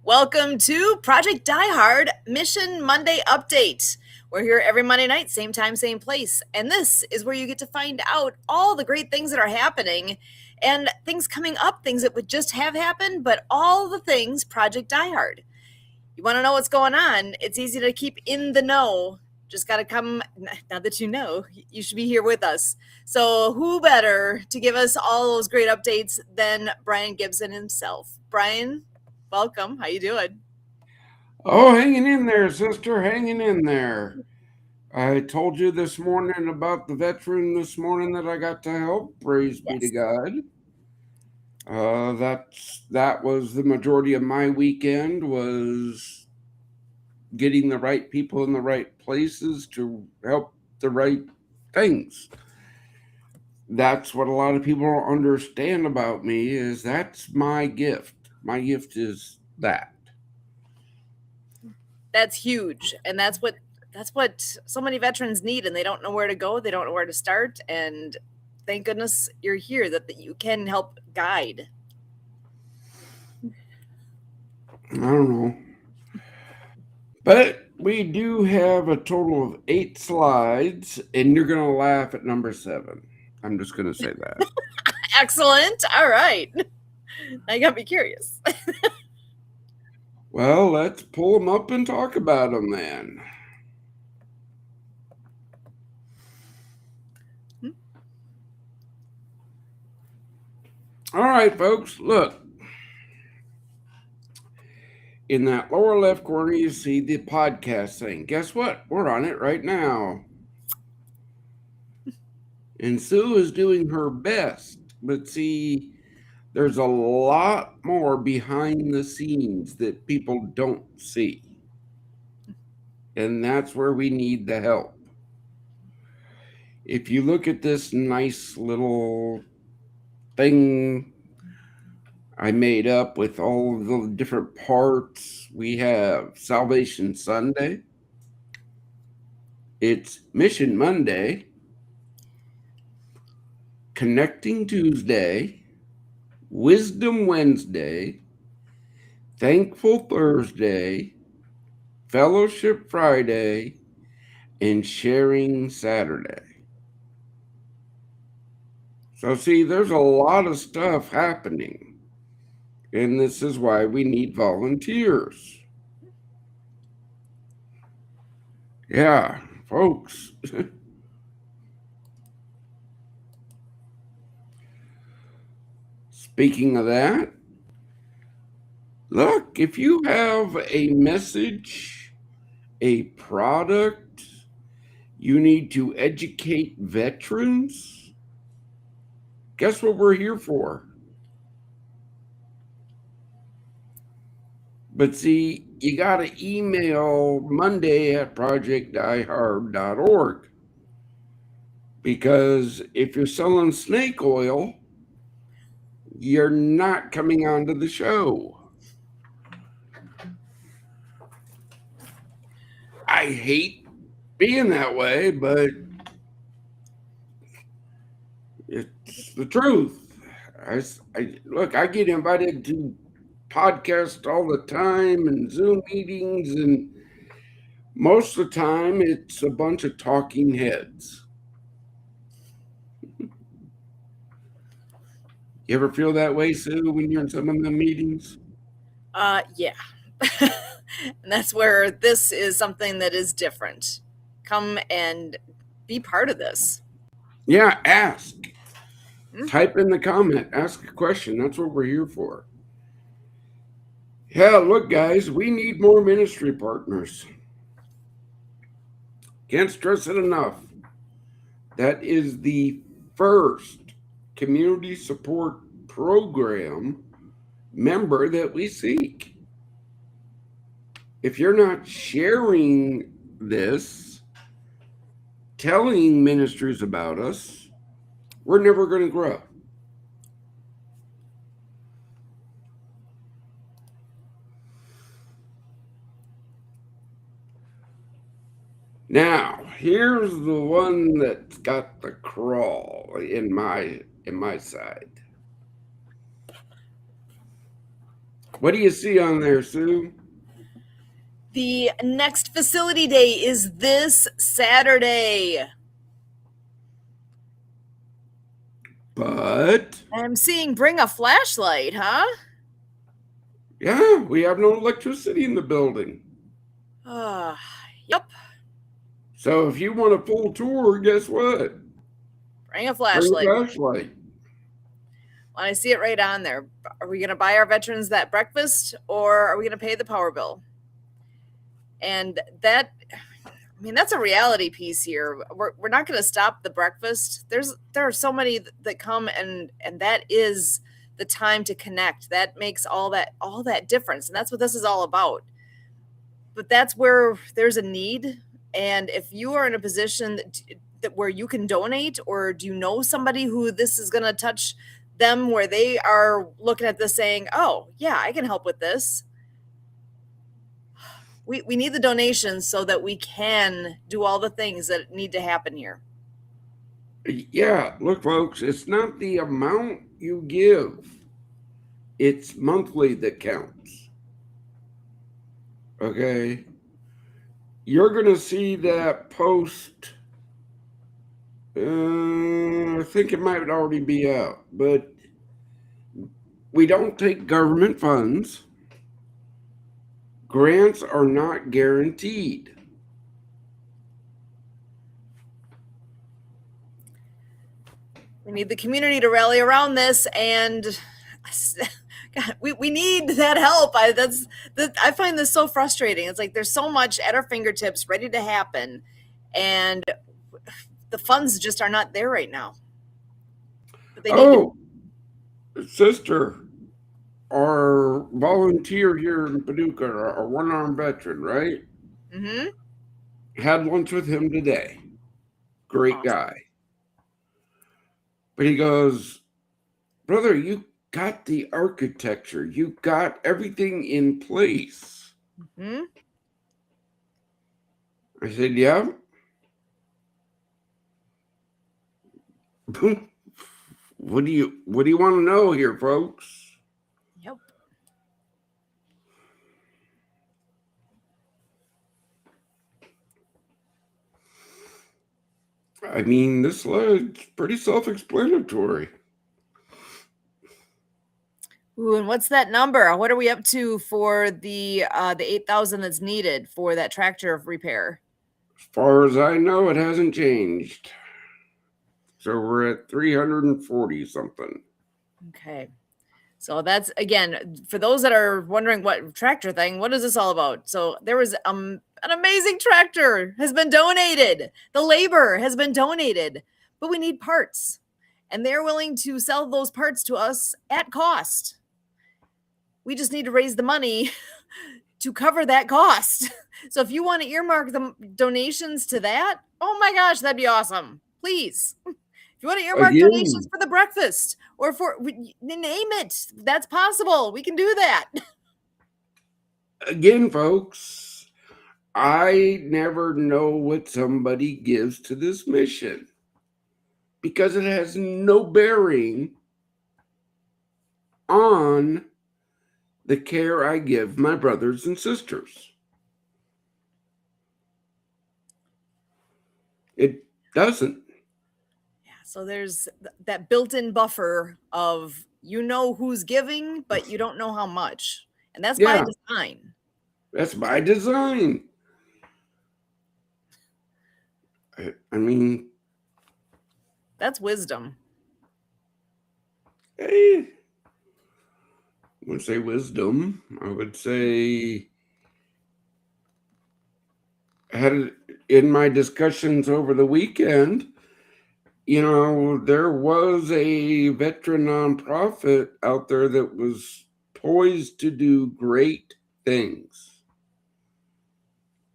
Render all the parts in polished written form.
Welcome to Project Die Hard Mission Monday Update. We're here every Monday night, same time, same place. And this is where you get to find out all the great things that are happening and things coming up, things that would just have happened, but all the things Project Die Hard. You want to know what's going on? It's easy to keep in the know. Just got to come, now that you know, you should be here with us. So who better to give us all those great updates than Brian Gibson himself? Brian, welcome. How you doing? Oh, hanging in there, sister, hanging in there. I told you this morning about the veteran this morning that I got to help. Praise be to Yes. God. That was the majority of my weekend was getting the right people in the right places to help the right things. That's what a lot of people don't understand about me is that's my gift. My gift is that. That's huge. And that's what so many veterans need, and they don't know where to go, they don't know where to start, and thank goodness you're here that you can help guide. I don't know. But we do have a total of 8 slides, and you're going to laugh at number 7. I'm just going to say that. Excellent. All right. Now you got me curious. Well, let's pull them up and talk about them then. All right, folks, look. In that lower left corner, you see the podcast thing. Guess what? We're on it right now. And Sue is doing her best. But see, there's a lot more behind the scenes that people don't see. And that's where we need the help. If you look at this nice little thing I made up with all of the different parts, we have Salvation Sunday, it's Mission Monday, Connecting Tuesday, Wisdom Wednesday, Thankful Thursday, Fellowship Friday, and Sharing Saturday. So, see, there's a lot of stuff happening. And this is why we need volunteers. Yeah, folks. Speaking of that, look, if you have a message, a product, you need to educate veterans, guess what we're here for? But see, you got to email Monday at projectdiehard.org because if you're selling snake oil, you're not coming onto the show. I hate being that way, but it's the truth. Look, I get invited to podcasts all the time and Zoom meetings, and most of the time it's a bunch of talking heads. You ever feel that way, Sue, when you're in some of the meetings? Yeah. And that's where this is something that is different. Come and be part of this. Yeah, ask. Type in the comment, ask a question. That's what we're here for. Yeah, look, guys, we need more ministry partners. Can't stress it enough. That is the first community support program member that we seek. If you're not sharing this, telling ministers about us, we're never going to grow. Now, here's the one that's got the crawl in my side. What do you see on there, Sue? The next facility day is this Saturday. But I'm seeing bring a flashlight, huh? yeah, we have no electricity in the building. Uh, yep. So if you want a full tour, guess what? Bring a Bring a flashlight. flashlight. Well, I see it right on there. Are we going to buy our veterans that breakfast or are we going to pay the power bill? And that, I mean, that's a reality piece here. We're not going to stop the breakfast. There are so many that come and that is the time to connect. That makes all that difference. And that's what this is all about. But that's where there's a need. And if you are in a position that where you can donate, or do you know somebody who this is going to touch them where they are looking at this saying, oh, yeah, I can help with this. We need the donations so that we can do all the things that need to happen here. Yeah, look, folks, it's not the amount you give, it's monthly that counts. Okay. You're going to see that post. I think it might already be out, but we don't take government funds. Grants are not guaranteed. We need the community to rally around this, and God, we need that help. I find this so frustrating. It's like there's so much at our fingertips ready to happen, and the funds just are not there right now. But they need to. Oh, sister, our volunteer here in Paducah, our one armed veteran, right? Mm-hmm. Had lunch with him today. Great Awesome. guy. But he goes, brother, you got the architecture, you got everything in place. Mm-hmm. I said, yeah. What do you want to know here, folks? Yep. I mean, this is pretty self-explanatory. Ooh, and what's that number? What are we up to for the 8,000 that's needed for that tractor repair? As far as I know, it hasn't changed. So we're at 340 something. Okay. So that's, again, for those that are wondering what tractor thing, what is this all about? So there was an amazing tractor has been donated. The labor has been donated, but we need parts. And they're willing to sell those parts to us at cost. We just need to raise the money to cover that cost. So if you want to earmark the donations to that, oh my gosh, that'd be awesome. Please. If you want to earmark donations Again, for the breakfast or for name it, that's possible. We can do that. folks, I never know what somebody gives to this mission because it has no bearing on the care I give my brothers and sisters. It doesn't. Yeah, so there's that built-in buffer of who's giving, but you don't know how much. And that's by Yeah, design. that's by design. I mean, That's wisdom. I wouldn't say wisdom. I would say had in my discussions over the weekend, there was a veteran nonprofit out there that was poised to do great things,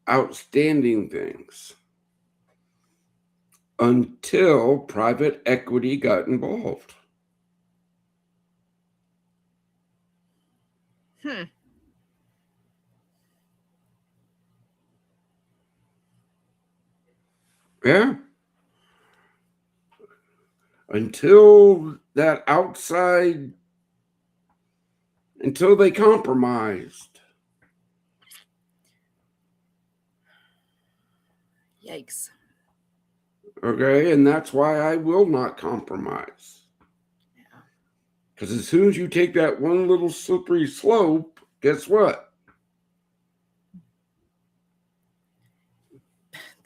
outstanding things, until private equity got involved. Hmm. Yeah. Until that outside until they compromised. Yikes. Okay, and that's why I will not compromise. Yeah. Because as soon as you take that one little slippery slope, guess what?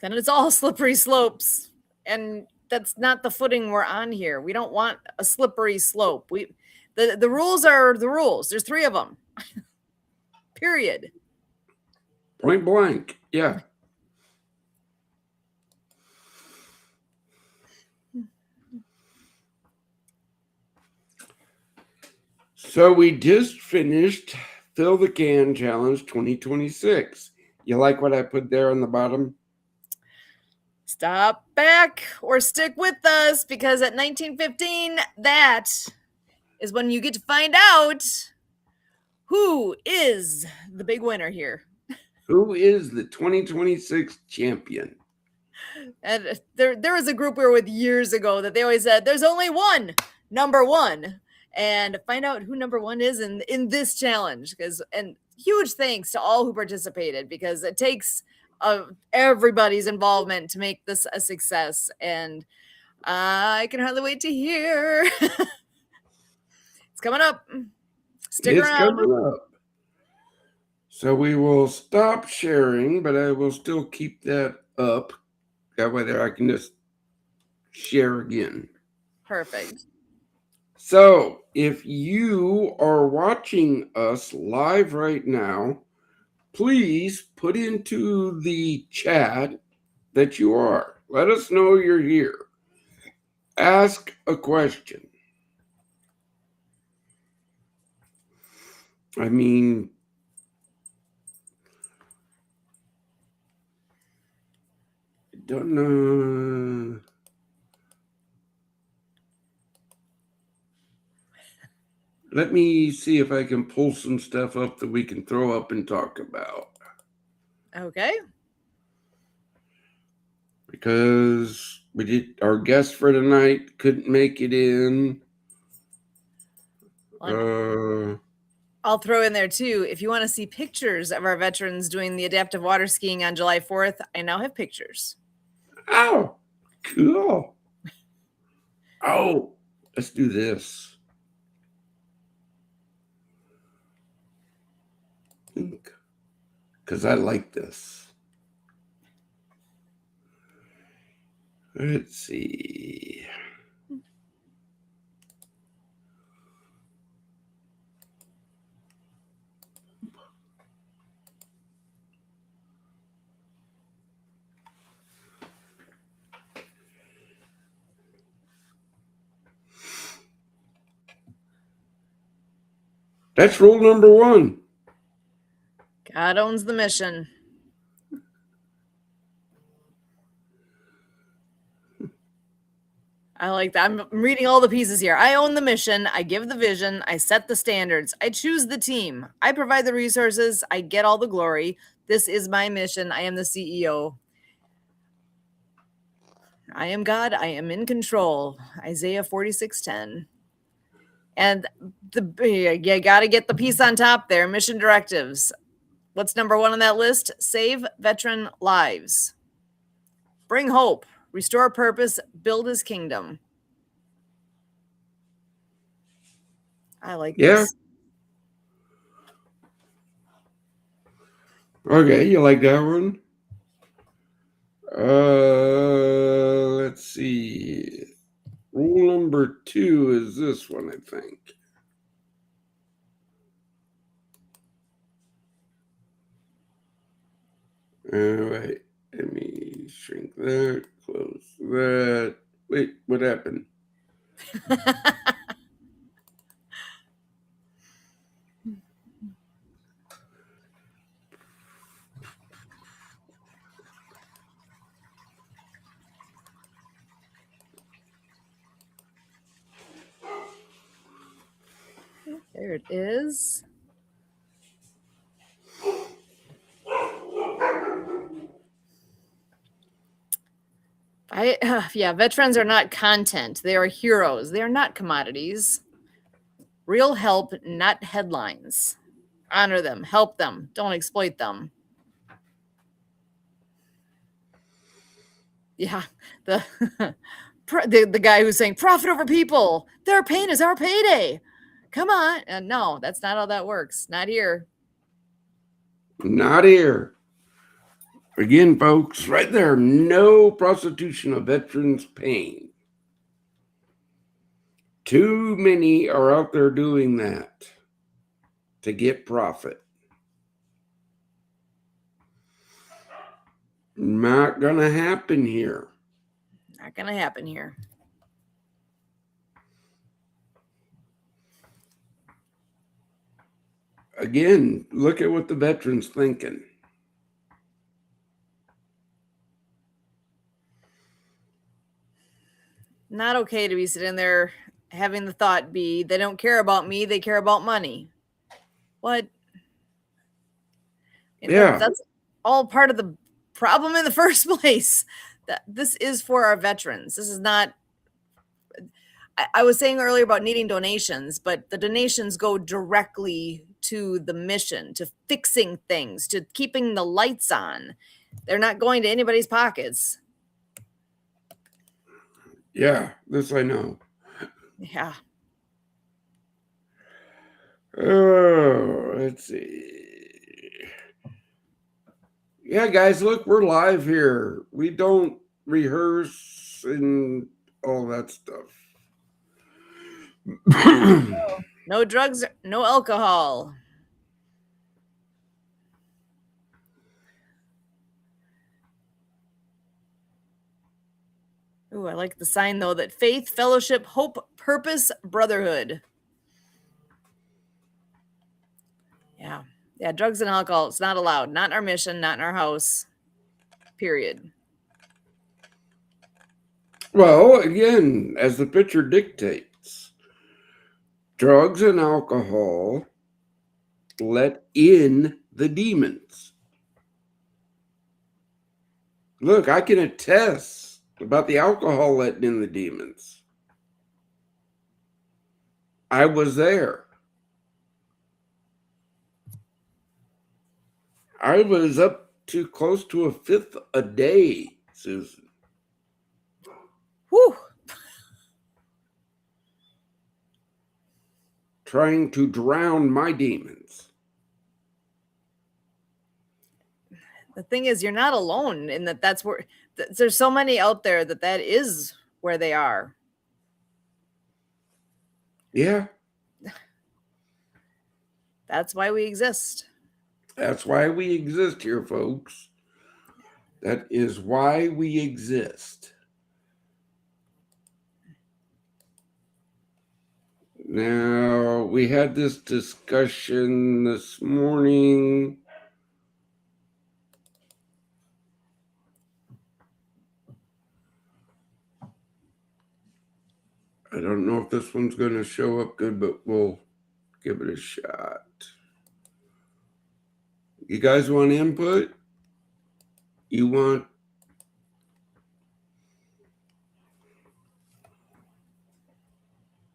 Then it's all slippery slopes. And that's not the footing we're on here. We don't want a slippery slope. The rules are the rules. There's 3 of them. Period. Point blank. Yeah. So we just finished Fill the Can Challenge 2026. You like what I put there on the bottom? Stop back or stick with us, because at 1915, that is when you get to find out who is the big winner here. Who is the 2026 champion? And there was a group we were with years ago that they always said, there's only one number one. And find out who number one is in this challenge. And huge thanks to all who participated, because it takes everybody's involvement to make this a success. And I can hardly wait to hear. It's coming up. Stick It's around. coming up. So we will stop sharing, but I will still keep that up. That way there I can just share again. Perfect. So if you are watching us live right now, please put into the chat that you are. Let us know you're here. Ask a question. I mean, I don't know. Let me see if I can pull some stuff up that we can throw up and talk about. Okay. Because we did our guest for tonight couldn't make it in. I'll throw in there too, if you want to see pictures of our veterans doing the adaptive water skiing on July 4th, I now have pictures. Oh, cool. Oh, let's do this. Because I like this. Let's see. That's rule number 1. God owns the mission. I like that. I'm reading all the pieces here. I own the mission. I give the vision. I set the standards. I choose the team. I provide the resources. I get all the glory. This is my mission. I am the CEO. I am God. I am in control. Isaiah 46:10. And you got to get the piece on top there. Mission directives. What's number 1 on that list? Save veteran lives. Bring hope. Restore purpose. Build his kingdom. I like this. Okay, you like that one? Let's see. Rule number 2 is this one, I think. Wait, let me shrink that, close that. Wait, what happened? There it is. Yeah, veterans are not content. They are heroes. They are not commodities. Real help, not headlines. Honor them, help them, don't exploit them. Yeah, the the guy who's saying profit over people, their pain is our payday. Come on. No, that's not how that works. Not here. Not here. Again, folks, right there, no prostitution of veterans' pain. Too many are out there doing that to get profit. Not going to happen here. Not going to happen here. Again, look at what the veterans thinking. Not okay to be sitting there having the thought be, they don't care about me, they care about money. What? Yeah. That's all part of the problem in the first place. That this is for our veterans. This is not. I was saying earlier about needing donations, but the donations go directly to the mission, to fixing things, to keeping the lights on. They're not going to anybody's pockets. Yeah, this I know. Yeah. Oh, let's see. Yeah, guys, look, we're live here. We don't rehearse and all that stuff. No drugs, no alcohol. Ooh, I like the sign though that faith, fellowship, hope, purpose, brotherhood. Yeah. Yeah, drugs and alcohol, it's not allowed. Not in our mission, not in our house. Period. Well, again, as the picture dictates, drugs and alcohol let in the demons. Look, I can attest about the alcohol letting in the demons. I was there. I was up to close to a fifth a day, Susan. Whew. Trying to drown my demons. The thing is, you're not alone in that. That's where there's so many out there that is where they are. Yeah. That's why we exist. That's why we exist here, folks. That is why we exist. Now, we had this discussion this morning. I don't know if this one's going to show up good, but we'll give it a shot. You guys want input? You want...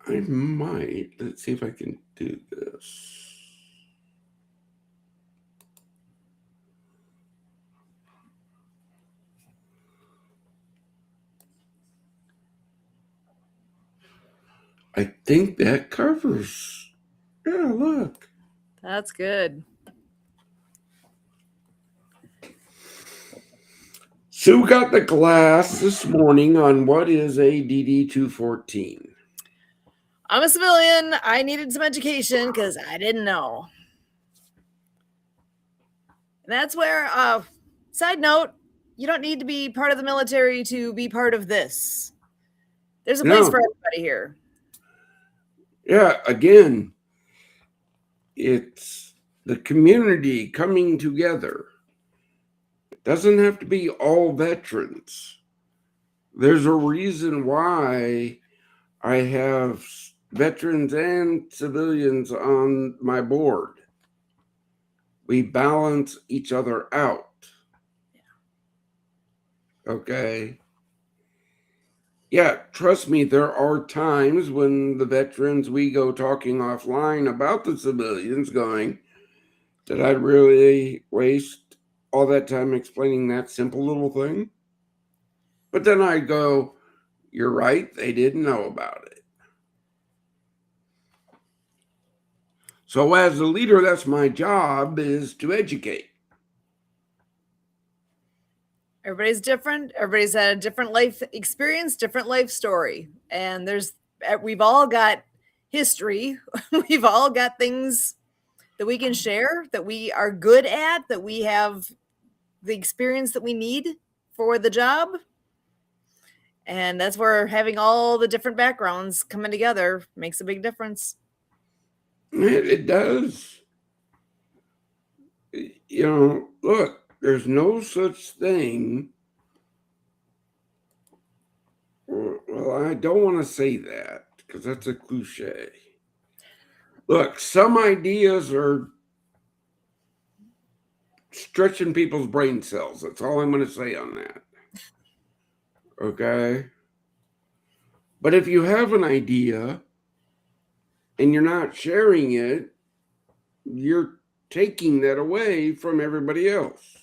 I might. Let's see if I can do this. I think that covers. Yeah, look. That's good. Sue got the class this morning on what is a DD-214. I'm a civilian. I needed some education because I didn't know. And that's where, side note, you don't need to be part of the military to be part of this. There's a place for everybody here. Yeah, again, it's the community coming together. It doesn't have to be all veterans. There's a reason why I have veterans and civilians on my board. We balance each other out. Okay. Yeah, trust me, there are times when the veterans, we go talking offline about the civilians going, did I really waste all that time explaining that simple little thing? But then I go, you're right, they didn't know about it. So as a leader, that's my job, is to educate. Everybody's different. Everybody's had a different life experience, different life story. And we've all got history. We've all got things that we can share, that we are good at, that we have the experience that we need for the job. And that's where having all the different backgrounds coming together makes a big difference. It does. Look, there's no such thing. Well, I don't want to say that because that's a cliche. Look, some ideas are stretching people's brain cells. That's all I'm going to say on that. Okay? But if you have an idea and you're not sharing it, you're taking that away from everybody else.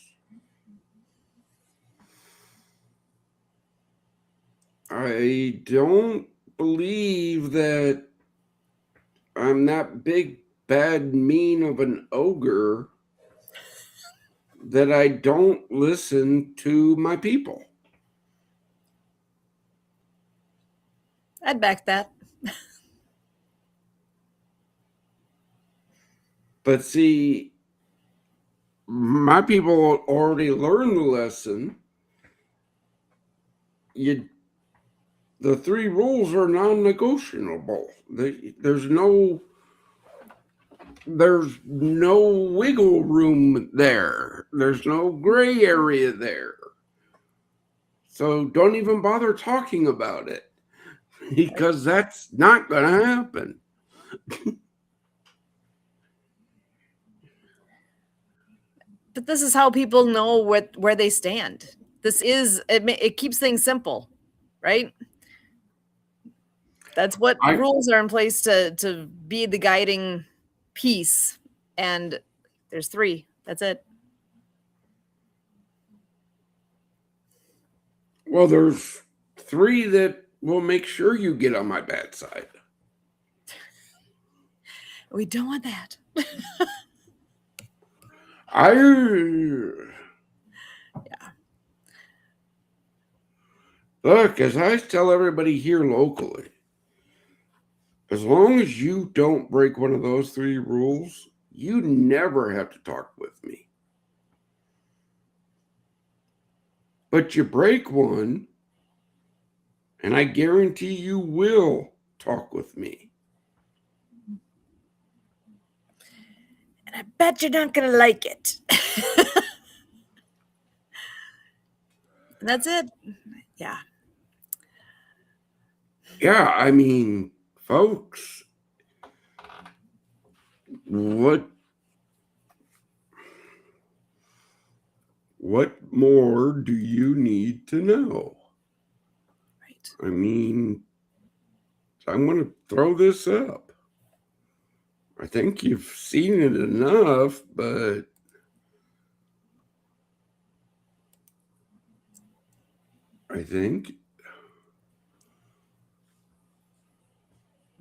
I don't believe that I'm that big, bad, mean of an ogre that I don't listen to my people. I'd back that. But see, my people already learned the lesson. The 3 rules are non-negotiable. There's no wiggle room there. There's no gray area there. So don't even bother talking about it because that's not going to happen. But this is how people know where they stand. It keeps things simple, right? That's what rules are in place to be the guiding piece. And there's 3. That's it. Well, there's 3 that will make sure you get on my bad side. We don't want that. Yeah. Look, as I tell everybody here locally, as long as you don't break one of those 3 rules, you never have to talk with me. But you break one, and I guarantee you will talk with me. And I bet you're not going to like it. That's it. Yeah. Yeah, I mean, folks, what more do you need to know? Right. I mean, I'm going to throw this up. I think you've seen it enough, but I think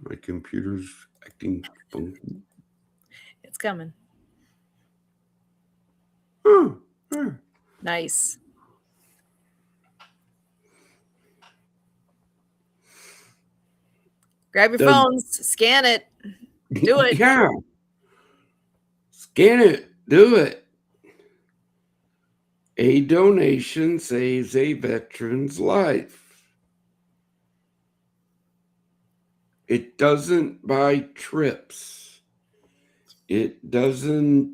my computer's acting funky. It's coming. Oh, yeah. Nice. Grab your phones, scan it, do it. Yeah. Scan it, do it. A donation saves a veteran's life. It doesn't buy trips. It doesn't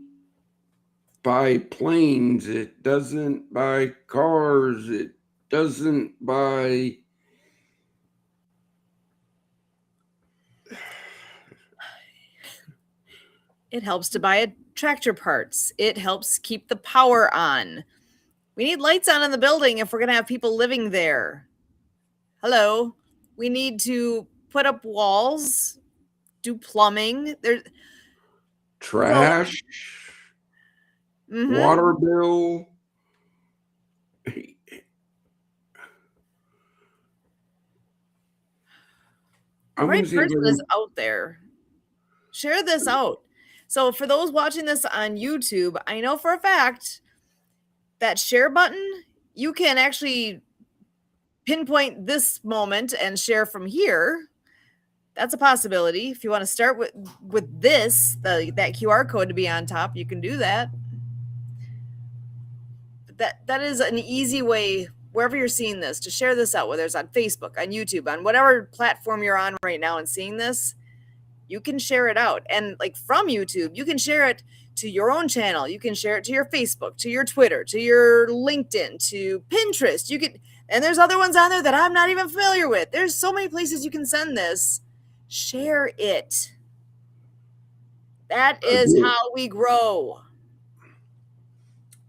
buy planes. It doesn't buy cars. It doesn't buy. It helps to buy tractor parts. It helps keep the power on. We need lights on in the building if we're going to have people living there. Hello. We need to put up walls, do plumbing. There's so Trash, mm-hmm. water bill. The I'm going right to see if person I is can. out there. Share this out. So for those watching this on YouTube, I know for a fact that share button, you can actually pinpoint this moment and share from here. That's a possibility. If you want to start with this, that QR code to be on top, you can do that. That is an easy way wherever you're seeing this to share this out, whether it's on Facebook, on YouTube, on whatever platform you're on right now and seeing this, you can share it out. And like from YouTube, you can share it to your own channel. You can share it to your Facebook, to your Twitter, to your LinkedIn, to Pinterest. You can, and there's other ones on there that I'm not even familiar with. There's so many places you can send this. Share it. That is Again. how we grow.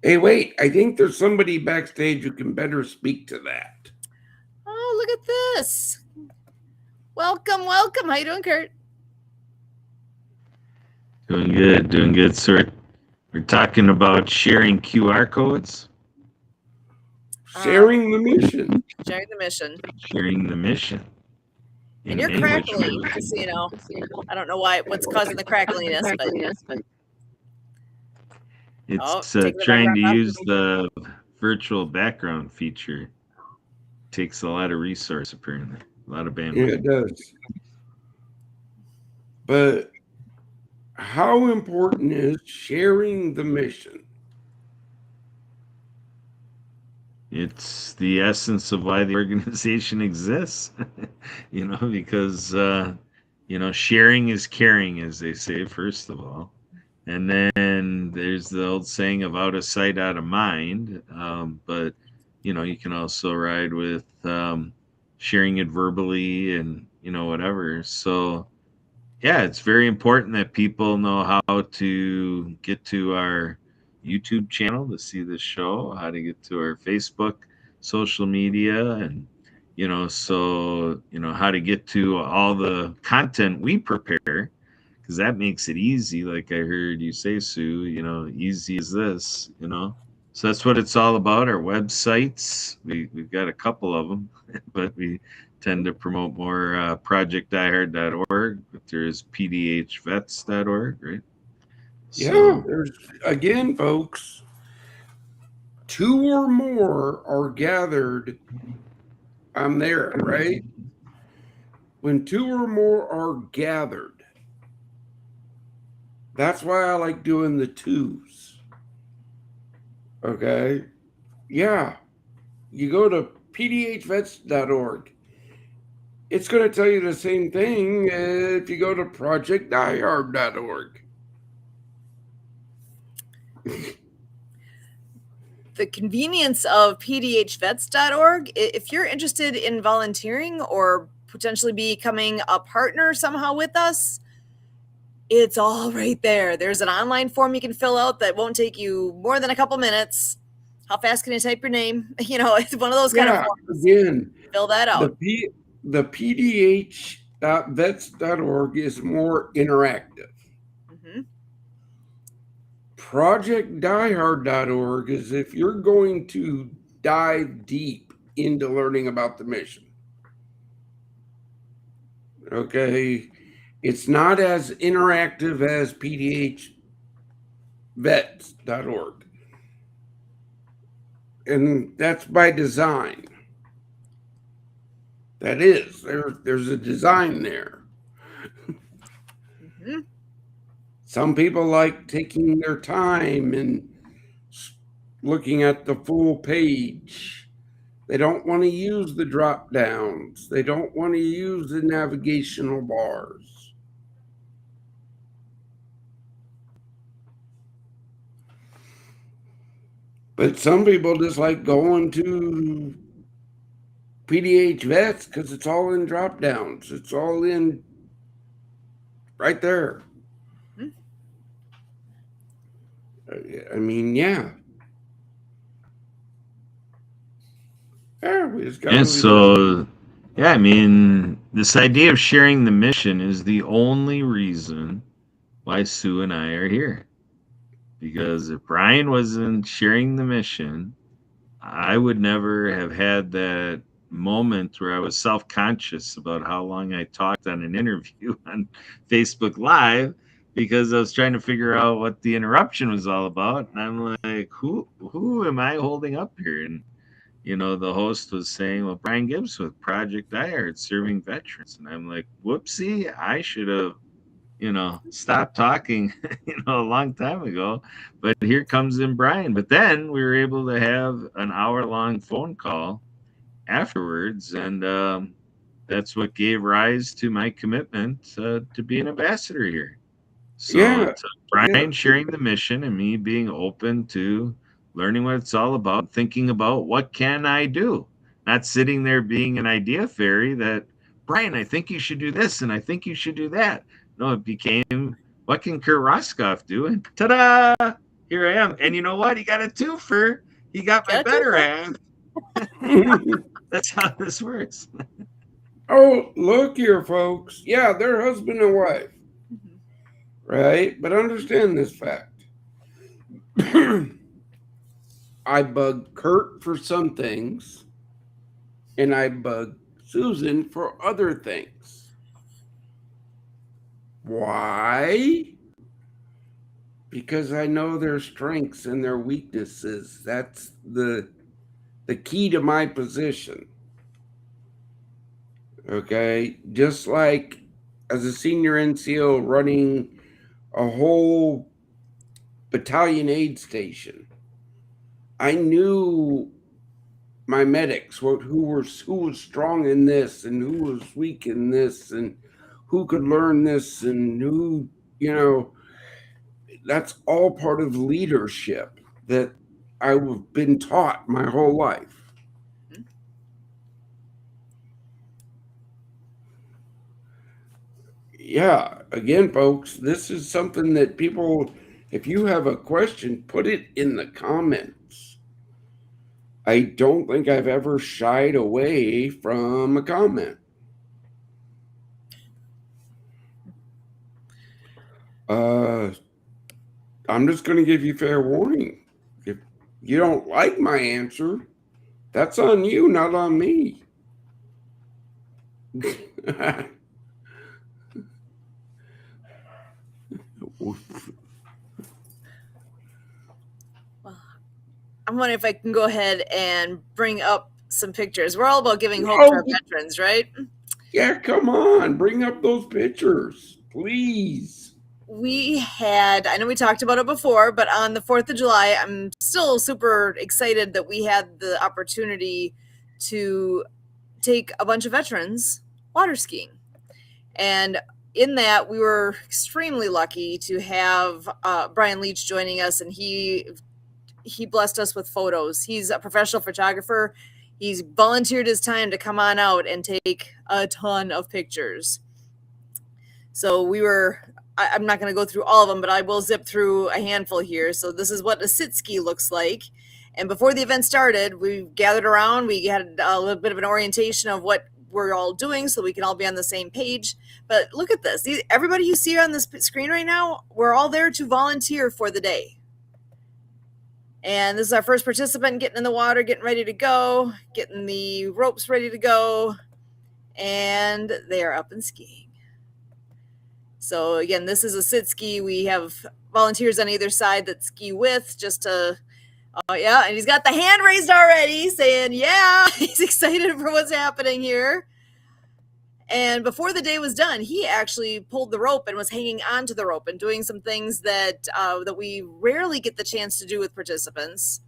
Hey, wait. I think there's somebody backstage who can better speak to that. Oh, look at this. Welcome, welcome. How you doing, Kurt? Doing good, sir. We're talking about sharing QR codes, Sharing the mission. Sharing the mission. sharing the mission. And you're crackling, just so you know. I don't know what's causing the crackliness, but It's taking the trying background to off. use the virtual background feature. Takes a lot of resource, apparently, a lot of Yeah, bandwidth. it does. But how important is sharing the mission? It's the essence of why the organization exists, because sharing is caring, as they say, first of all. And then there's the old saying of out of sight, out of mind. But you can also ride with sharing it verbally and whatever. So yeah, it's very important that people know how to get to our YouTube channel to see this show, how to get to our Facebook, social media, and how to get to all the content we prepare because that makes it easy. Like I heard you say, Sue, easy as this, So that's what it's all about. Our websites, we've got a couple of them, but we tend to promote more projectdiehard.org, but there's pdhvets.org, right? Yeah, So, there's again, folks, two or more are gathered. I'm there, right? When two or more are gathered, that's why I like doing the twos. Okay. Yeah. You go to pdhvets.org. It's going to tell you the same thing if you go to projectdiehard.org. The convenience of pdhvets.org, if you're interested in volunteering or potentially becoming a partner somehow with us, it's all right there. There's an online form you can fill out that won't take you more than a couple minutes. How fast can you type your name? It's one of those kind of Yeah. forms. Again, Fill that out. the pdh.vets.org is more interactive. Mm-hmm. Projectdiehard.org is if you're going to dive deep into learning about the mission. Okay. It's not as interactive as pdhvets.org. And that's by design. That is, there's a design there. Mm-hmm. Some people like taking their time and looking at the full page. They don't want to use the drop downs. They don't want to use the navigational bars. But some people just like going to PDH vets because it's all in drop downs. It's all in right there. Mm-hmm. I mean, yeah. Yeah, we just got and to. so Yeah, I mean, this idea of sharing the mission is the only reason why Sue and I are here. Because if Brian wasn't sharing the mission, I would never have had that moment where I was self conscious about how long I talked on an interview on Facebook Live because I was trying to figure out what the interruption was all about. And I'm like, who am I holding up here? And the host was saying, well, Brian Gibbs with Project iHeart serving veterans. And I'm like, whoopsie, I should have stopped talking, a long time ago. But here comes in Brian. But then we were able to have an hour-long phone call afterwards, and that's what gave rise to my commitment to be an ambassador here. So Yeah, it's yeah, Brian sharing the mission and me being open to learning what it's all about, thinking about what can I do, not sitting there being an idea fairy that Brian, I think you should do this and I think you should do that. No, it became what can Kurt Roscoff do? And ta-da! Here I am. And you know what? He got a twofer. He got my Got better it? half. That's how this works. Oh, look here, folks. Yeah, they're husband and wife, right? But understand this fact. I bug Kurt for some things, and I bug Susan for other things. Why? Because I know their strengths and their weaknesses. That's the key to my position. Okay, just like as a senior NCO running a whole battalion aid station, I knew my medics, who was strong in this and who was weak in this and who could learn this and who, that's all part of leadership that I've been taught my whole life. Yeah, again, folks, this is something that people, if you have a question, put it in the comments. I don't think I've ever shied away from a comment. I'm just going to give you fair warning. If you don't like my answer, that's on you, not on me. I'm wondering if I can go ahead and bring up some pictures. We're all about giving hope to our Oh, veterans, right? yeah, come on, bring up those pictures, please. I know we talked about it before, but on the 4th of July, I'm still super excited that we had the opportunity to take a bunch of veterans water skiing. And in that, we were extremely lucky to have Brian Leach joining us, and he blessed us with photos. He's a professional photographer. He's volunteered his time to come on out and take a ton of pictures. So I'm not going to go through all of them, but I will zip through a handful here. So this is what a sit ski looks like. And before the event started, we gathered around. We had a little bit of an orientation of what we're all doing so we can all be on the same page. But look at this. Everybody you see on this screen right now, we're all there to volunteer for the day. And this is our first participant getting in the water, getting ready to go, getting the ropes ready to go. And they are up and skiing. So again, this is a sit ski. We have volunteers on either side that ski with just to, yeah, and he's got the hand raised already saying, yeah, he's excited for what's happening here. And before the day was done, he actually pulled the rope and was hanging onto the rope and doing some things that we rarely get the chance to do with participants.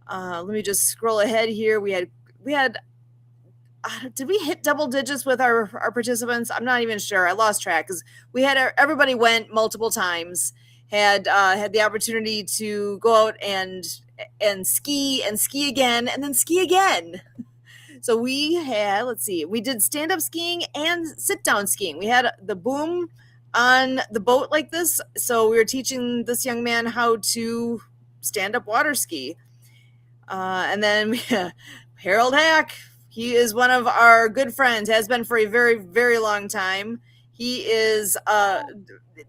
Let me just scroll ahead here. We had did we hit double digits with our participants? I'm not even sure. I lost track because we had everybody went multiple times, had the opportunity to go out and ski again and then ski again. So we did stand up skiing and sit down skiing. We had the boom on the boat like this. So we were teaching this young man how to stand up water ski. And then Harold Hack He is one of our good friends, has been for a very, very long time. He is,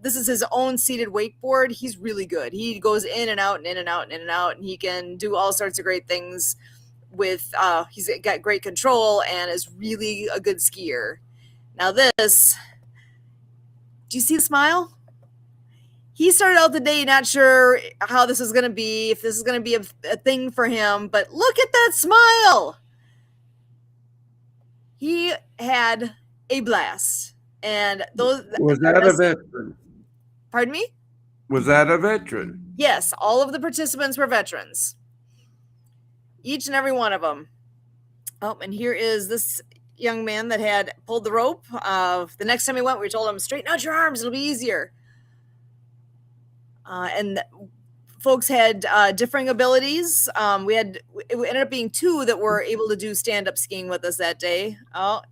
this is his own seated wakeboard. He's really good. He goes in and out and in and out and in and out, and he can do all sorts of great things with, he's got great control and is really a good skier. Now this, do you see the smile? He started out the day not sure how this was going to be, if this is going to be a thing for him, but look at that smile. He had a blast. And those Was that a veteran? Pardon me? Was that a veteran? Yes, all of the participants were veterans. Each and every one of them. Oh, and here is this young man that had pulled the rope. The next time we went, we told him, straighten out your arms, it'll be easier. And folks had differing abilities. It ended up being 2 that were able to do stand-up skiing with us that day. Oh,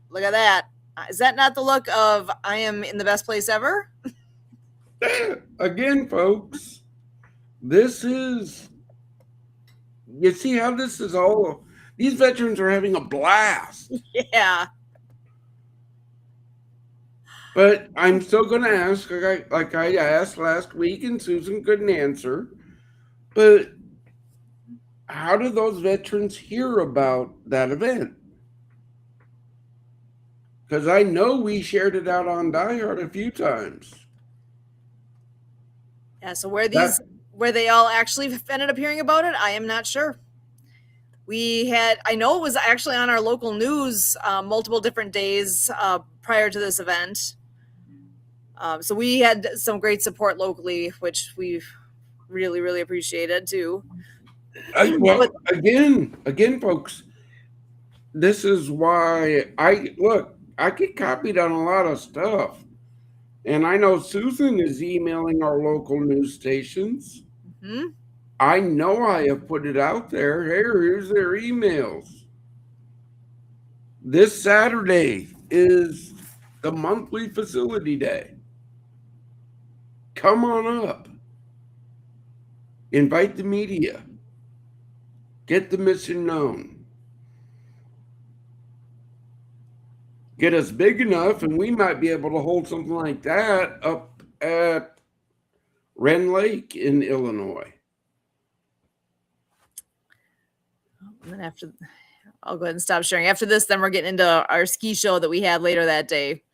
look at that. Is that not the look of I am in the best place ever? Again, folks, this is, you see how this is all, these veterans are having a blast. Yeah. But I'm still going to ask, like I asked last week and Susan couldn't answer, but how did those veterans hear about that event? Because I know we shared it out on Die Hard a few times. Yeah, so where they all actually ended up hearing about it, I am not sure. I know it was actually on our local news multiple different days prior to this event. So we had some great support locally, which we really, really appreciated too. Again, folks, this is why I get copied on a lot of stuff. And I know Susan is emailing our local news stations. Mm-hmm. I know I have put it out there. Here's their emails. This Saturday is the monthly facility day. Come on up. Invite the media. Get the mission known. Get us big enough, and we might be able to hold something like that up at Wren Lake in Illinois. And then I'll go ahead and stop sharing. After this, then we're getting into our ski show that we had later that day.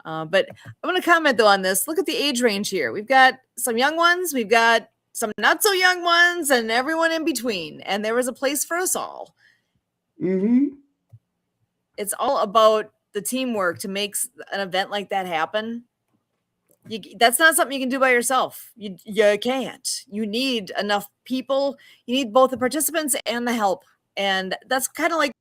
But I'm going to comment, though, on this. Look at the age range here. We've got some young ones. We've got some not so young ones and everyone in between. And there was a place for us all. Mm-hmm. It's all about the teamwork to make an event like that happen. That's not something you can do by yourself. You can't. You need enough people. You need both the participants and the help. And that's kind of like,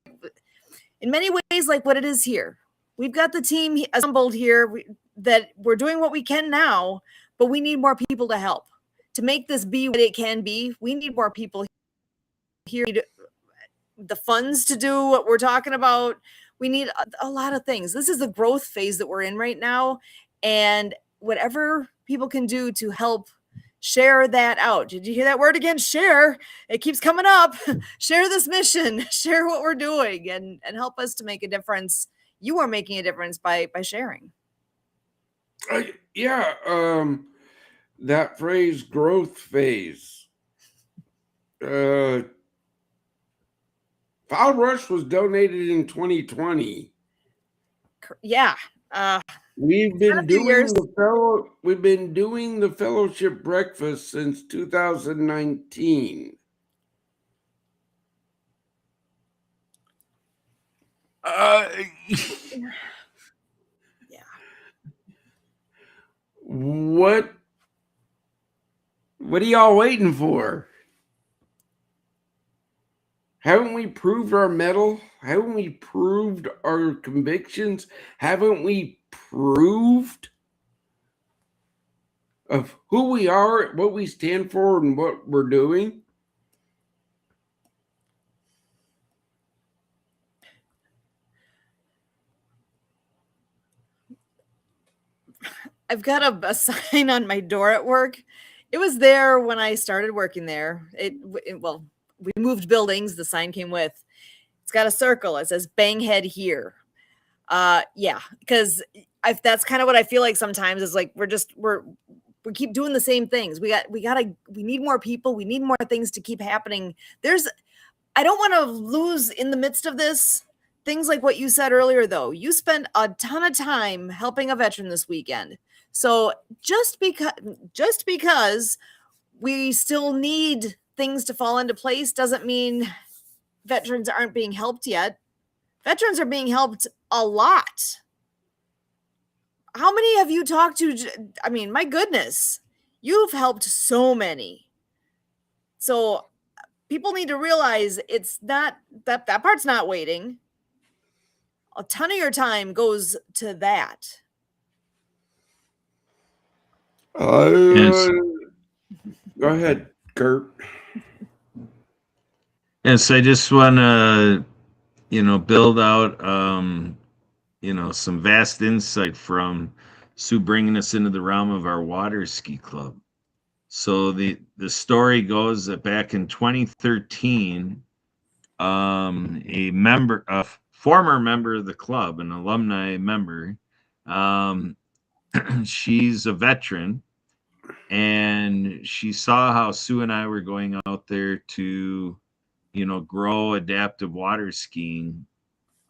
in many ways, like what it is here. We've got the team assembled here that we're doing what we can now, but we need more people to help. To make this be what it can be, we need more people here. We need the funds to do what we're talking about. We need a lot of things. This is the growth phase that we're in right now. And whatever people can do to help share that out. Did you hear that word again? Share. It keeps coming up. Share this mission. Share what we're doing and help us to make a difference. You are making a difference by sharing. That phrase, growth phase. Foul Rush was donated in 2020. Yeah. We've been doing the fellowship breakfast since 2019. Yeah. What are y'all waiting for? Haven't we proved our mettle? Haven't we proved our convictions? Haven't we proved of who we are, what we stand for, and what we're doing? I've got a sign on my door at work. It was there when I started working there. We moved buildings. The sign came with. It's got a circle. It says bang head here. Yeah, because that's kind of what I feel like sometimes is like we keep doing the same things. We need more people. We need more things to keep happening. I don't want to lose in the midst of this things like what you said earlier, though. You spent a ton of time helping a veteran this weekend. So just because we still need things to fall into place doesn't mean veterans aren't being helped yet. Veterans are being helped a lot. How many have you talked to? I mean, my goodness, you've helped so many. So people need to realize it's not that part's not waiting. A ton of your time goes to that. Go ahead, Kurt. Yes, I just want to, build out, some vast insight from Sue bringing us into the realm of our water ski club. So the story goes that back in 2013, a former member of the club, an alumni member, she's a veteran, and she saw how Sue and I were going out there to, grow adaptive water skiing.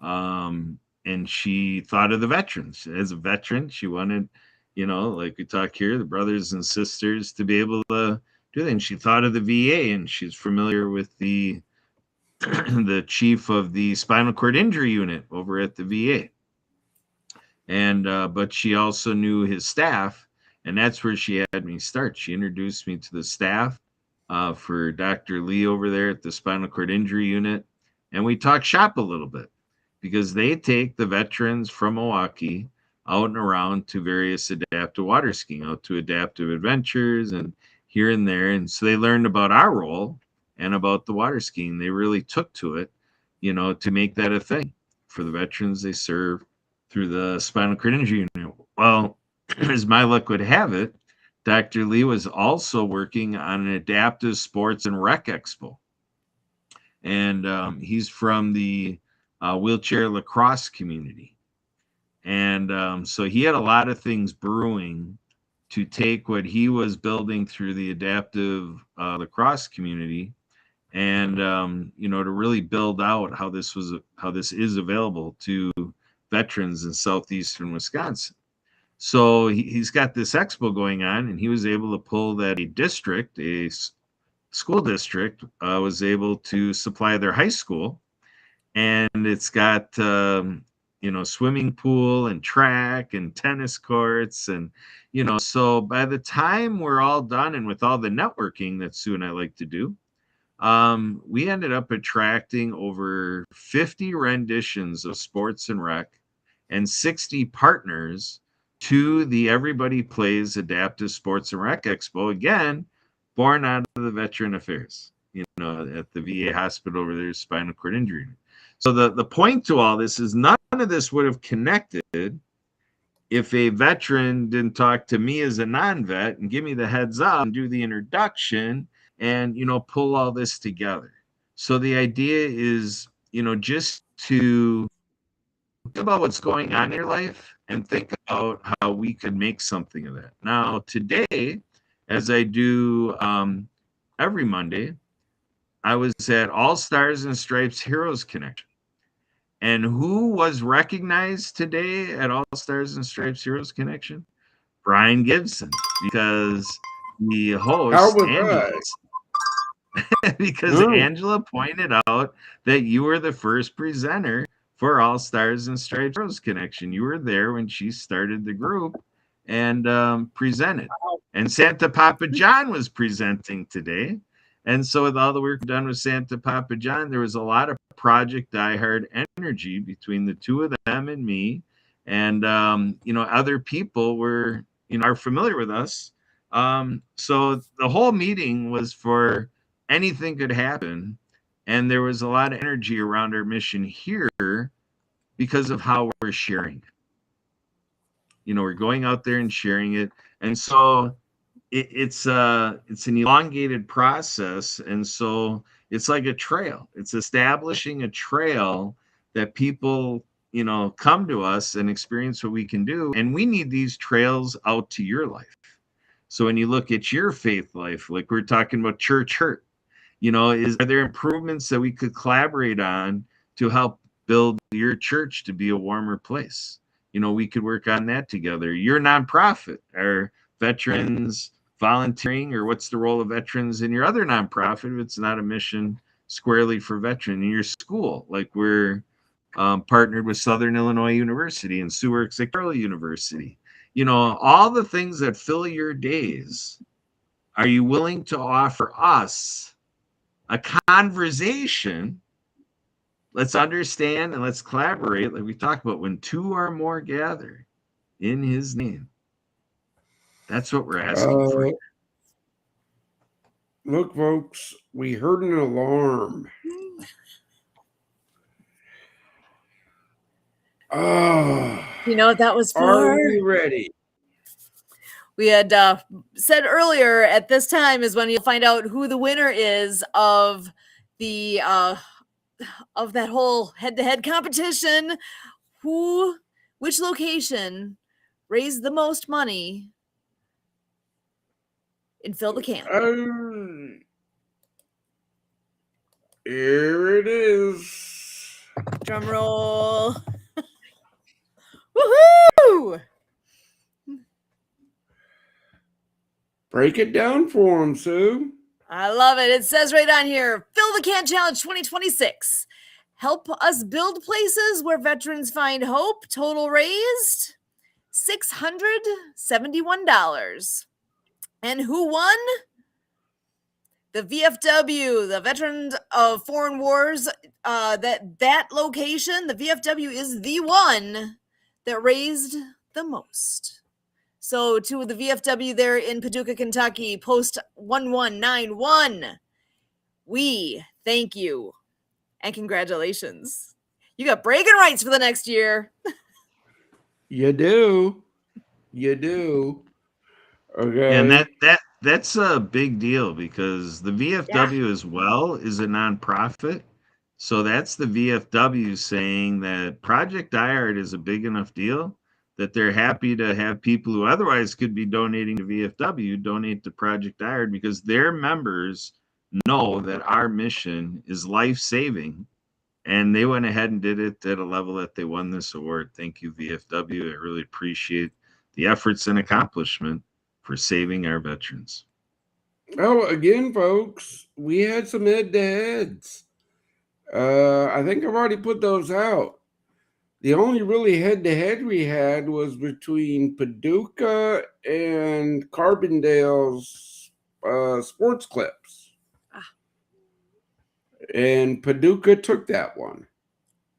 And she thought of the veterans. As a veteran, she wanted, like we talk here, the brothers and sisters to be able to do that. And she thought of the VA, and she's familiar with the the chief of the spinal cord injury unit over at the VA. And but she also knew his staff, and that's where she had me start. She introduced me to the staff for Dr. Lee over there at the spinal cord injury unit, and we talked shop a little bit because they take the veterans from Milwaukee out and around to various adaptive water skiing, out to adaptive adventures and here and there. And so they learned about our role and about the water skiing. They really took to it, to make that a thing for the veterans they serve through the spinal cord injury unit. Well, as my luck would have it, Dr. Lee was also working on an adaptive sports and rec expo. And he's from the wheelchair lacrosse community. And so he had a lot of things brewing to take what he was building through the adaptive lacrosse community and, to really build out how this is available to veterans in southeastern Wisconsin. So he's got this expo going on, and he was able to pull that a school district was able to supply their high school, and it's got swimming pool and track and tennis courts, and so by the time we're all done and with all the networking that Sue and I like to do, we ended up attracting over 50 renditions of sports and rec and 60 partners to the Everybody Plays Adaptive Sports and Rec Expo, again, born out of the Veteran Affairs, at the VA hospital over there, spinal cord injury. So the point to all this is none of this would have connected if a veteran didn't talk to me as a non-vet and give me the heads up and do the introduction and, pull all this together. So the idea is, just to think about what's going on in your life and think about how we could make something of that. Now, today, as I do every Monday, I was at All Stars and Stripes Heroes Connection. And who was recognized today at All Stars and Stripes Heroes Connection? Brian Gibson, because the host, How was Angela, because Angela pointed out that you were the first presenter for All Stars and Stripes Heroes Connection. You were there when she started the group and presented. And Santa Papa John was presenting today. And so with all the work done with Santa Papa John, there was a lot of Project Die Hard energy between the two of them and me. And, other people were, are familiar with us. So the whole meeting was for anything could happen. And there was a lot of energy around our mission here because of how we're sharing it. We're going out there and sharing it. And so it's an elongated process, and so it's like a trail. It's establishing a trail that people, come to us and experience what we can do, and we need these trails out to your life. So when you look at your faith life, like we're talking about church hurt, are there improvements that we could collaborate on to help build your church to be a warmer place? We could work on that together. Your nonprofit, or veterans volunteering, or what's the role of veterans in your other nonprofit if it's not a mission squarely for veterans? In your school, like we're partnered with Southern Illinois University and Sue works at Carroll University. All the things that fill your days, are you willing to offer us a conversation? Let's understand and let's collaborate, like we talked about, when two or more gather in his name. That's what we're asking for. Look, folks, we heard an alarm. Oh, You know what that was for? Are you ready? We had said earlier, at this time is when you'll find out who the winner is of the of that whole head-to-head competition. Which location raised the most money in Fill the Can? Here it is. Drum roll. Woohoo! Break it down for him, Sue. I love it. It says right on here, Fill the Can Challenge 2026. Help us build places where veterans find hope. Total raised $671. And who won? The VFW, the Veterans of Foreign Wars. That location, the VFW, is the one that raised the most. So to the VFW there in Paducah, Kentucky, post 1191, we thank you and congratulations. You got bragging rights for the next year. You do. Okay. And that's a big deal, because the VFW as well is a nonprofit. So that's the VFW saying that Project Diehard is a big enough deal that they're happy to have people who otherwise could be donating to VFW donate to Project Diehard, because their members know that our mission is life-saving, and they went ahead and did it at a level that they won this award. Thank you, VFW. I really appreciate the efforts and accomplishment for saving our veterans. Oh, again, folks, we had some head-to-heads. I think I've already put those out. The only really head-to-head we had was between Paducah and Carbondale's sports clips. And Paducah took that one.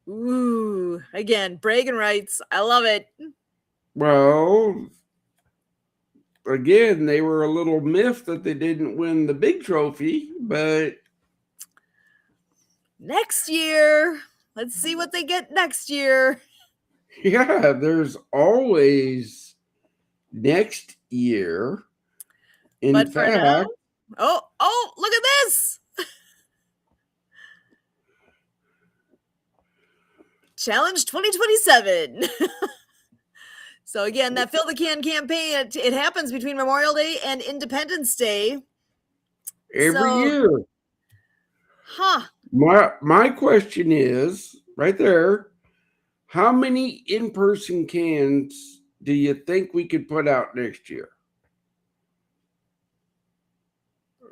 Ooh, again, bragging rights. I love it. Well, again, they were a little miffed that they didn't win the big trophy, but next year, let's see what they get next year. Yeah, there's always next year. In fact, oh, look at this. Challenge 2027. So again, that Fill the Can campaign, it happens between Memorial Day and Independence Day. Every year. Huh. My question is, right there, how many in-person cans do you think we could put out next year?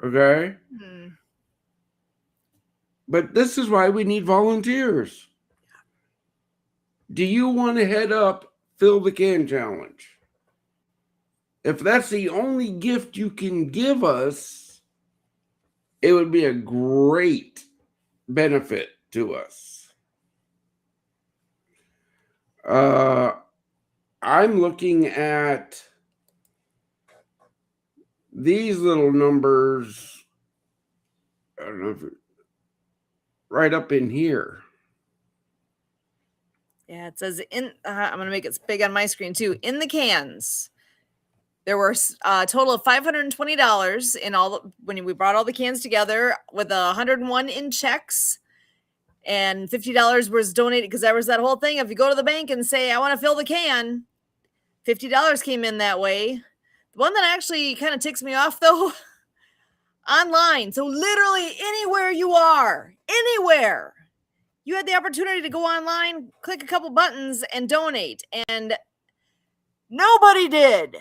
Okay? But this is why we need volunteers. Do you want to head up Fill the Can Challenge? If that's the only gift you can give us, it would be a great benefit to us. I'm looking at these little numbers. I don't know if right up in here. Yeah, it says I'm going to make it big on my screen too. In the cans, There were a total of $520 in all when we brought all the cans together, with 101 in checks, and $50 was donated, because there was that whole thing. If you go to the bank and say, I want to fill the can, $50 came in that way. The one that actually kind of ticks me off, though, online. So literally anywhere you are, anywhere, you had the opportunity to go online, click a couple buttons, and donate. And nobody did.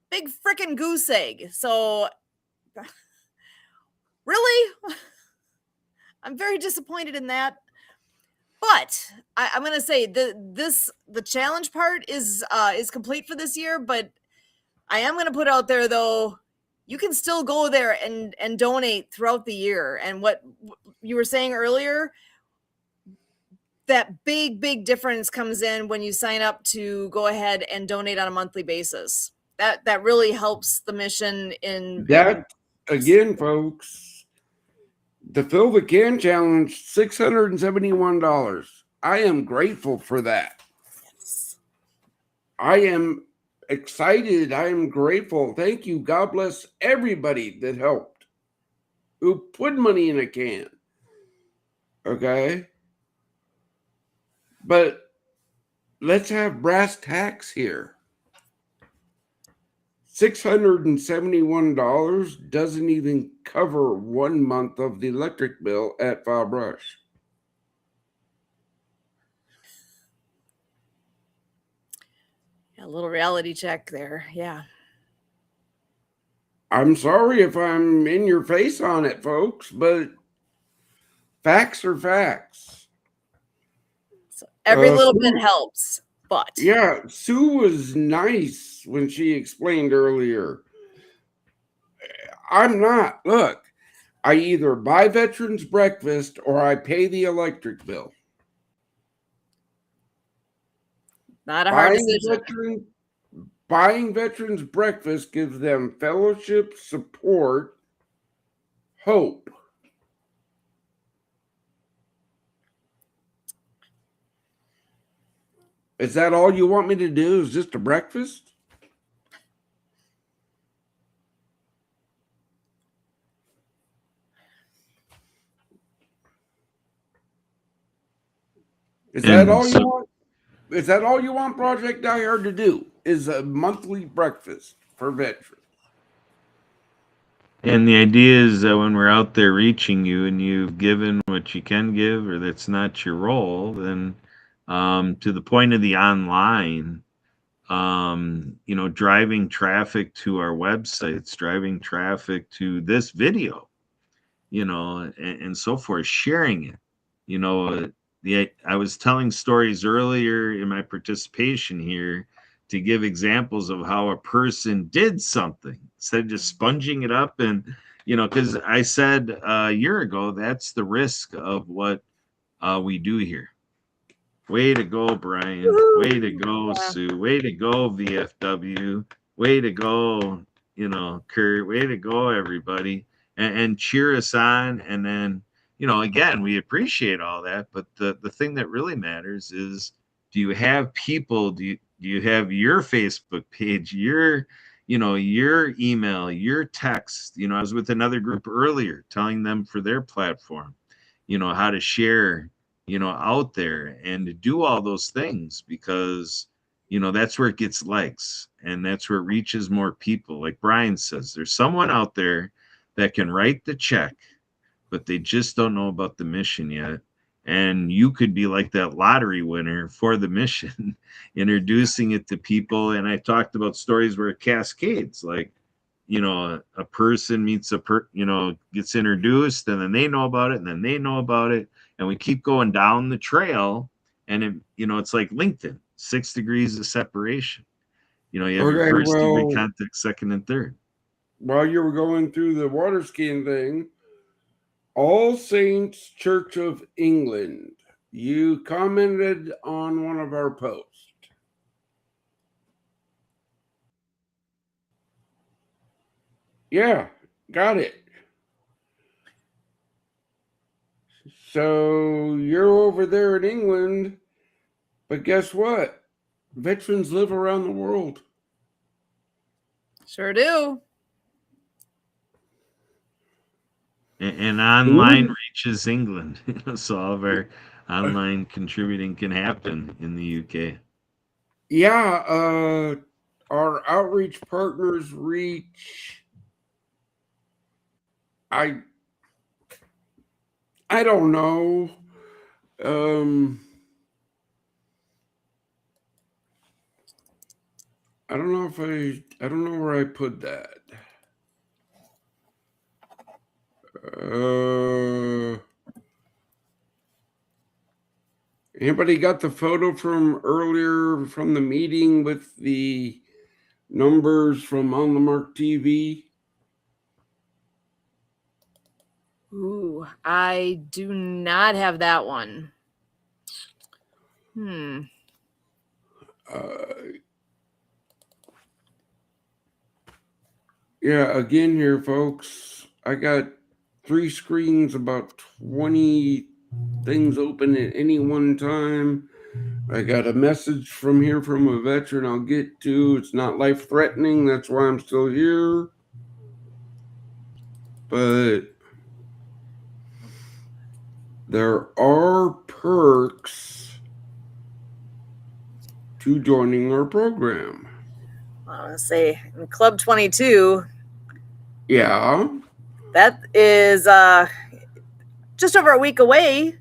Big freaking goose egg. So really, I'm very disappointed in that. But I'm gonna say the challenge part is complete for this year. But I am gonna put out there, though, you can still go there and donate throughout the year. And what you were saying earlier, that big difference comes in when you sign up to go ahead and donate on a monthly basis. That really helps the mission in That, again, folks, the Fill the Can Challenge, $671. I am grateful for that. Yes. I am excited. I am grateful. Thank you. God bless everybody that helped, who put money in a can. Okay? But let's have brass tacks here. $671 doesn't even cover 1 month of the electric bill at File Brush. A little reality check there. Yeah. I'm sorry if I'm in your face on it, folks, but facts are facts. So every little bit helps. But yeah, Sue was nice when she explained earlier. I'm not. Look, I either buy veterans breakfast or I pay the electric bill. not a hard decision. Buying veterans breakfast gives them fellowship, support, hope. Is that all you want me to do? Is just a breakfast? Is that all you want? Is that all you want Project Die Hard to do? Is a monthly breakfast for veterans? And the idea is that when we're out there reaching you and you've given what you can give, or that's not your role, then to the point of the online, driving traffic to our websites, driving traffic to this video, and so forth, sharing it. I was telling stories earlier in my participation here to give examples of how a person did something instead of just sponging it up. And because I said a year ago, that's the risk of what we do here. Way to go, Brian. Woo-hoo. Way to go, Sue. Way to go, VFW. Way to go, Kurt. Way to go, everybody. And cheer us on. And then, again, we appreciate all that. But the thing that really matters is, do you have people? Do you have your Facebook page, your email, your text? I was with another group earlier telling them for their platform, how to share out there and to do all those things, because that's where it gets legs and that's where it reaches more people. Like Brian says, there's someone out there that can write the check, but they just don't know about the mission yet. And you could be like that lottery winner for the mission, introducing it to people. And I talked about stories where it cascades, like a person meets gets introduced, and then they know about it, and then they know about it, and we keep going down the trail. And it's like LinkedIn, 6 degrees of separation. You have your first degree contact, second and third. While you were going through the water skiing thing, All Saints Church of England, you commented on one of our posts. Yeah, got it. So you're over there in England, but guess what? Veterans live around the world. Sure do. And online reaches England, so all of our online contributing can happen in the UK. Yeah, our outreach partners reach. I don't know. I don't know if I don't know where I put that. Anybody got the photo from earlier from the meeting with the numbers from On the Mark TV? Ooh, I do not have that one. Yeah, again here, folks. I got 3 screens, about 20 things open at any one time. I got a message from here from a veteran I'll get to. It's not life threatening. That's why I'm still here. But there are perks to joining our program. I want to say in Club 22. Yeah. That is just over a week away.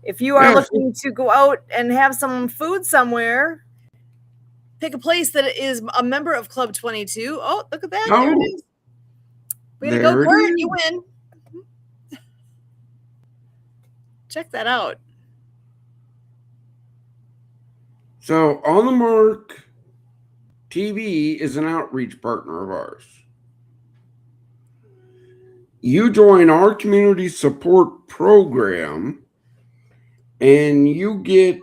If you are looking to go out and have some food somewhere, pick a place that is a member of Club 22. Oh, look at that. Oh, there it is. Way to go, Court. You win. Check that out. So, On the Mark TV is an outreach partner of ours. You join our community support program and you get,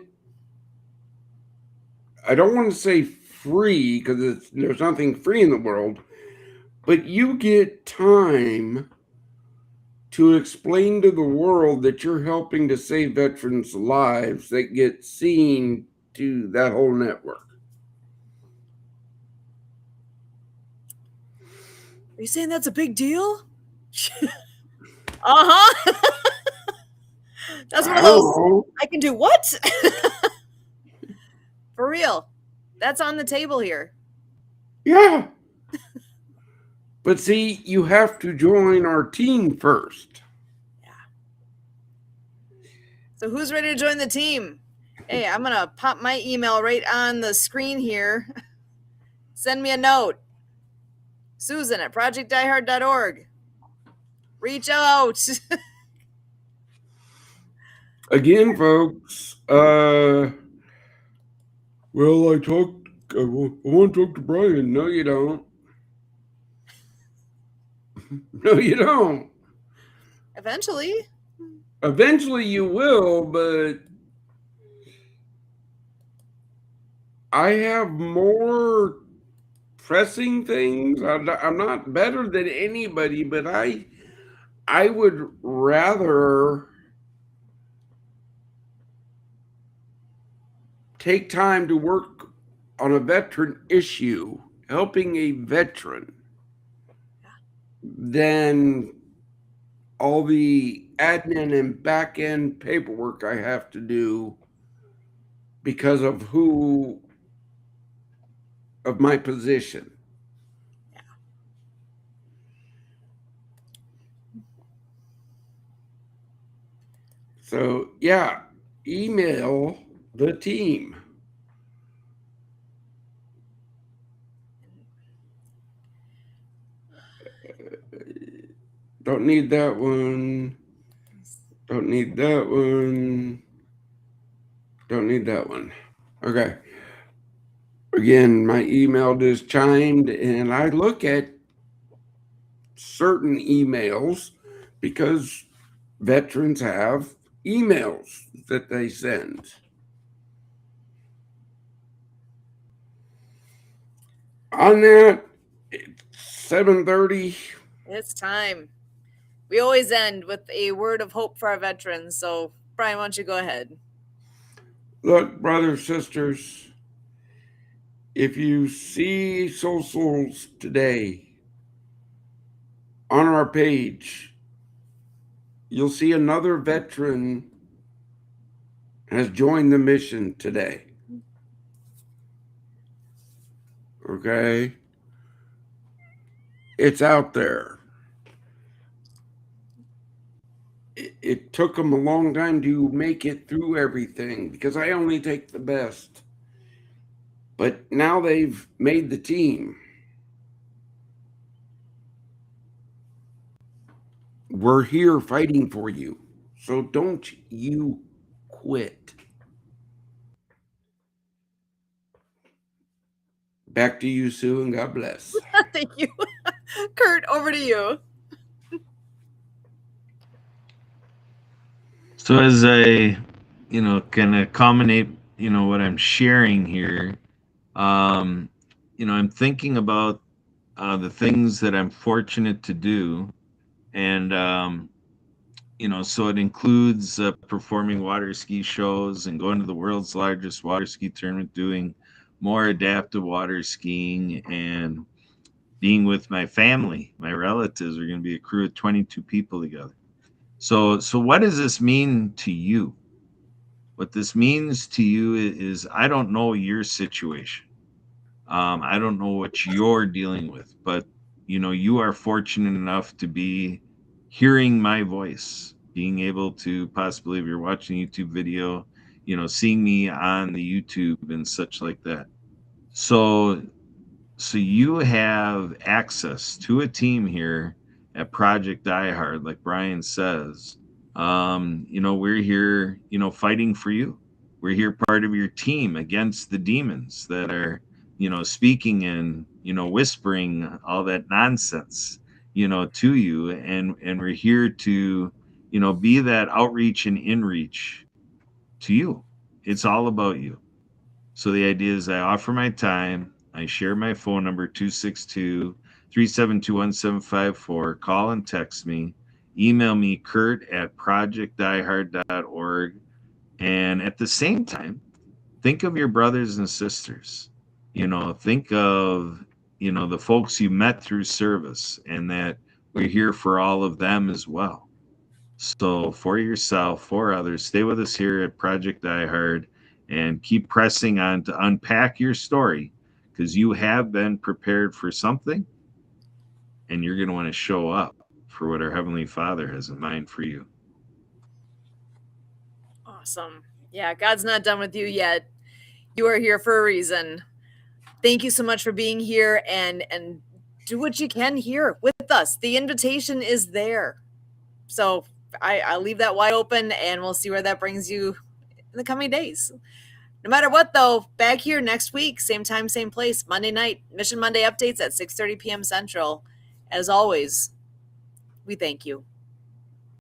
I don't want to say free because there's nothing free in the world, but you get time to explain to the world that you're helping to save veterans' lives that get seen to that whole network. Are you saying that's a big deal? Uh-huh. That's one of those, I can do what? For real. That's on the table here. Yeah. But see, you have to join our team first. Yeah. So who's ready to join the team? Hey, I'm going to pop my email right on the screen here. Send me a note. Susan at projectdiehard.org. Reach out. Again, folks, well, I want to talk to Brian. No, you don't. No, you don't. Eventually. Eventually you will, but I have more pressing things. I'm not better than anybody, but I would rather take time to work on a veteran issue, helping a veteran, than all the admin and back end paperwork I have to do because of my position. Yeah. So yeah, email the team. Don't need that one. Don't need that one. Don't need that one. Okay. Again, my email just chimed, and I look at certain emails because veterans have emails that they send. On that, it's 7:30. It's time. We always end with a word of hope for our veterans. So, Brian, why don't you go ahead? Look, brothers, sisters, If you see socials today on our page, you'll see another veteran has joined the mission today. Okay? It's out there. It took them a long time to make it through everything because I only take the best. But now they've made the team. We're here fighting for you. So don't you quit. Back to you, Sue, and God bless. Thank you. Kurt, over to you. So as I, kind of culminate, what I'm sharing here, I'm thinking about the things that I'm fortunate to do, and so it includes performing water ski shows and going to the world's largest water ski tournament, doing more adaptive water skiing, and being with my family, my relatives. We're going to be a crew of 22 people together. So what does this mean to you? What this means to you is I don't know your situation. I don't know what you're dealing with, but you are fortunate enough to be hearing my voice, being able to possibly, if you're watching a YouTube video, seeing me on the YouTube and such like that. So you have access to a team here at Project Die Hard, like Brian says. We're here, fighting for you. We're here part of your team against the demons that are, speaking and, whispering all that nonsense, to you. And we're here to, be that outreach and inreach to you. It's all about you. So the idea is I offer my time. I share my phone number, 262-372-1754. Call and text me. Email me, kurt@projectdiehard.org. And at the same time, think of your brothers and sisters. Think of, the folks you met through service, and that we're here for all of them as well. So for yourself, for others, stay with us here at Project Die Hard and keep pressing on to unpack your story, because you have been prepared for something, and you're going to want to show up for what our Heavenly Father has in mind for you. Awesome. Yeah, God's not done with you yet. You are here for a reason. Thank you so much for being here, and do what you can here with us. The invitation is there. So I'll leave that wide open, and we'll see where that brings you in the coming days. No matter what, though, back here next week, same time, same place, Monday night, Mission Monday updates at 6:30 p.m. Central. As always, we thank you.